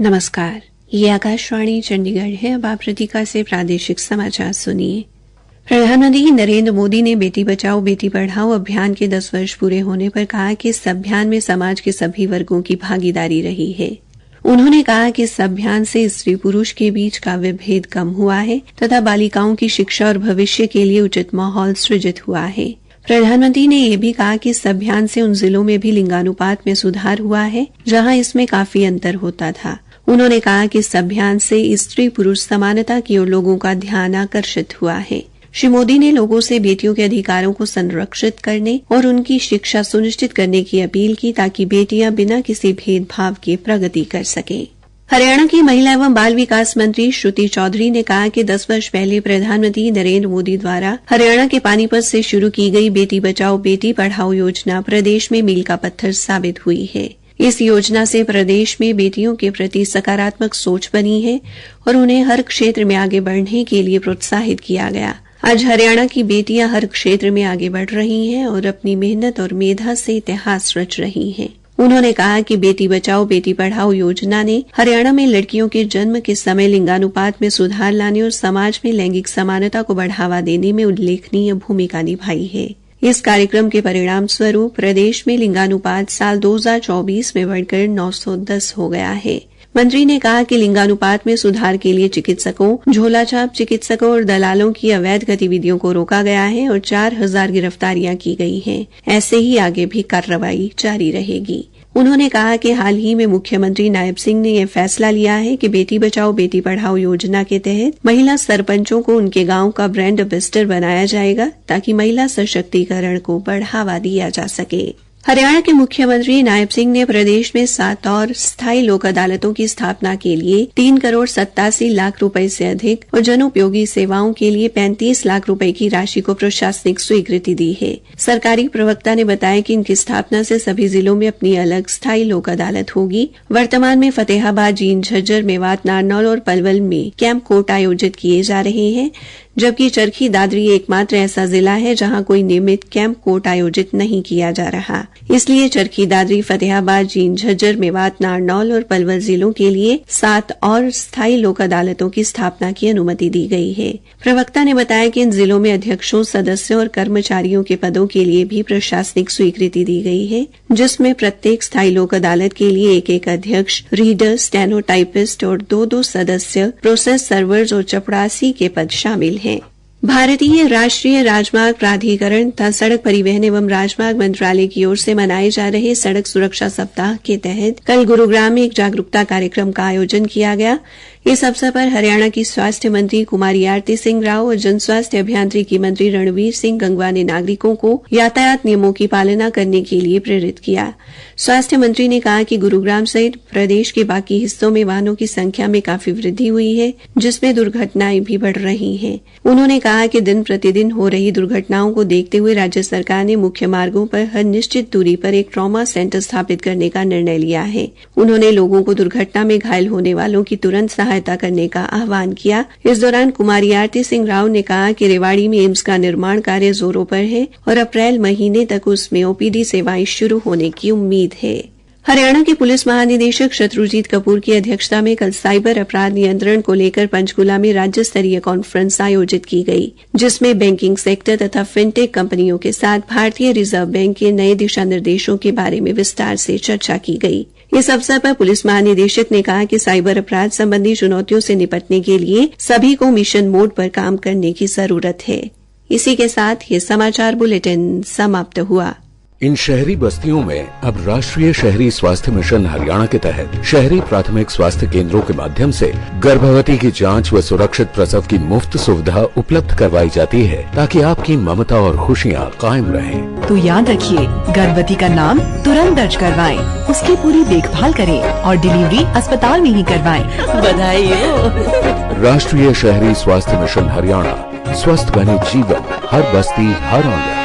नमस्कार, ये आकाशवाणी चंडीगढ़ है। अब आप प्रतीका से प्रादेशिक समाचार सुनिए। प्रधानमंत्री नरेंद्र मोदी ने बेटी बचाओ बेटी पढ़ाओ अभियान के 10 वर्ष पूरे होने पर कहा कि इस अभियान में समाज के सभी वर्गों की भागीदारी रही है। उन्होंने कहा कि इस अभियान से स्त्री पुरुष के बीच का विभेद कम हुआ है तथा बालिकाओं की शिक्षा और भविष्य के लिए उचित माहौल सृजित हुआ है। प्रधानमंत्री ने यह भी कहा कि इस अभियान से उन जिलों में भी लिंगानुपात में सुधार हुआ है जहां इसमें काफी अंतर होता था। उन्होंने कहा कि इस अभियान से स्त्री पुरुष समानता की ओर लोगों का ध्यान आकर्षित हुआ है। श्री मोदी ने लोगों से बेटियों के अधिकारों को संरक्षित करने और उनकी शिक्षा सुनिश्चित करने की अपील की ताकि बेटियां बिना किसी भेदभाव के प्रगति कर सकें। हरियाणा की महिला एवं बाल विकास मंत्री श्रुति चौधरी ने कहा कि 10 वर्ष पहले प्रधानमंत्री नरेंद्र मोदी द्वारा हरियाणा के पानीपत से शुरू की गई बेटी बचाओ बेटी पढ़ाओ योजना प्रदेश में मील का पत्थर साबित हुई है। इस योजना से प्रदेश में बेटियों के प्रति सकारात्मक सोच बनी है और उन्हें हर क्षेत्र में आगे बढ़ने के लिए प्रोत्साहित किया गया। आज हरियाणा की बेटियां हर क्षेत्र में आगे बढ़ रही हैं और अपनी मेहनत और मेधा से इतिहास रच रही हैं। उन्होंने कहा कि बेटी बचाओ बेटी पढ़ाओ योजना ने हरियाणा में लड़कियों के जन्म के समय लिंगानुपात में सुधार लाने और समाज में लैंगिक समानता को बढ़ावा देने में उल्लेखनीय भूमिका निभाई है। इस कार्यक्रम के परिणाम स्वरूप प्रदेश में लिंगानुपात साल 2024 में बढ़कर 910 हो गया है। मंत्री ने कहा कि लिंगानुपात में सुधार के लिए चिकित्सकों, झोलाछाप चिकित्सकों और दलालों की अवैध गतिविधियों को रोका गया है और 4000 गिरफ्तारियां की गई हैं। ऐसे ही आगे भी कार्रवाई जारी रहेगी। उन्होंने कहा कि हाल ही में मुख्यमंत्री नायब सिंह ने यह फैसला लिया है कि बेटी बचाओ बेटी पढ़ाओ योजना के तहत महिला सरपंचों को उनके गांव का ब्रांड एम्बेसडर बनाया जाएगा ताकि महिला सशक्तिकरण को बढ़ावा दिया जा सके। हरियाणा के मुख्यमंत्री नायब सिंह ने प्रदेश में 7 और स्थायी लोक अदालतों की स्थापना के लिए 3 करोड़ 87 लाख रुपए से अधिक और जनोपयोगी सेवाओं के लिए 35 लाख रुपए की राशि को प्रशासनिक स्वीकृति दी है। सरकारी प्रवक्ता ने बताया कि इनकी स्थापना से सभी जिलों में अपनी अलग स्थायी लोक अदालत होगी। वर्तमान में फतेहाबाद, जींद, झज्जर, मेवात, नारनौल और पलवल में कैंप कोर्ट आयोजित किए जा रहे हैं, जबकि चरखी दादरी एकमात्र ऐसा जिला है जहां कोई नियमित कैंप कोर्ट आयोजित नहीं किया जा रहा। इसलिए चरखी दादरी, फतेहाबाद, जींद, झज्जर, मेवात, नारनौल और पलवल जिलों के लिए 7 और स्थायी लोक अदालतों की स्थापना की अनुमति दी गई है। प्रवक्ता ने बताया कि इन जिलों में अध्यक्षों, सदस्यों और कर्मचारियों के पदों के लिए भी प्रशासनिक स्वीकृति दी गई है, जिसमें प्रत्येक स्थायी लोक अदालत के लिए एक अध्यक्ष, रीडर, स्टेनोटाइपिस्ट और 2 सदस्य, प्रोसेस सर्वर्स और चपड़ासी के पद शामिल हैं। भारतीय राष्ट्रीय राजमार्ग प्राधिकरण तथा सड़क परिवहन एवं राजमार्ग मंत्रालय की ओर से मनाए जा रहे सड़क सुरक्षा सप्ताह के तहत कल गुरुग्राम में एक जागरूकता कार्यक्रम का आयोजन किया गया। इस अवसर पर हरियाणा की स्वास्थ्य मंत्री कुमारी आरती सिंह राव और जन स्वास्थ्य अभियांत्रिकी मंत्री रणवीर सिंह गंगवा ने नागरिकों को यातायात नियमों की पालना करने के लिए प्रेरित किया। स्वास्थ्य मंत्री ने कहा कि गुरुग्राम सहित प्रदेश के बाकी हिस्सों में वाहनों की संख्या में काफी वृद्धि हुई है, जिसमें दुर्घटनाएं भी बढ़ रही हैं। उन्होंने कहा कि दिन प्रतिदिन हो रही दुर्घटनाओं को देखते हुए राज्य सरकार ने मुख्य मार्गों पर हर निश्चित दूरी पर एक ट्रॉमा सेंटर स्थापित करने का निर्णय लिया है। उन्होंने लोगों को दुर्घटना में घायल होने वालों की तुरंत सहायता करने का आह्वान किया। इस दौरान कुमारी आरती सिंह राव ने कहा कि रेवाड़ी में एम्स का निर्माण कार्य जोरों पर है और अप्रैल महीने तक उसमें ओपीडी सेवाएं शुरू होने की उम्मीद है। हरियाणा के पुलिस महानिदेशक शत्रुजीत कपूर की अध्यक्षता में कल साइबर अपराध नियंत्रण को लेकर पंचकूला में राज्य स्तरीय कॉन्फ्रेंस आयोजित की गई, जिसमें बैंकिंग सेक्टर तथा फिनटेक कंपनियों के साथ भारतीय रिजर्व बैंक के नए दिशा निर्देशों के बारे में विस्तार से चर्चा की गई। इस अवसर पर पुलिस महानिदेशक ने कहा कि साइबर अपराध संबंधी चुनौतियों से निपटने के लिए सभी को मिशन मोड पर काम करने की जरूरत है। इसी के साथ ये समाचार बुलेटिन समाप्त हुआ। इन शहरी बस्तियों में अब राष्ट्रीय शहरी स्वास्थ्य मिशन हरियाणा के तहत शहरी प्राथमिक स्वास्थ्य केंद्रों के माध्यम से गर्भवती की जांच व सुरक्षित प्रसव की मुफ्त सुविधा उपलब्ध करवाई जाती है, ताकि आपकी ममता और खुशियाँ कायम रहें। तो याद रखिए, गर्भवती का नाम तुरंत दर्ज करवाएं, उसकी पूरी देखभाल करें और डिलीवरी अस्पताल में ही करवाएं। बधाई हो। राष्ट्रीय शहरी स्वास्थ्य मिशन हरियाणा, स्वस्थ बने जीवन, हर बस्ती हर आंगन।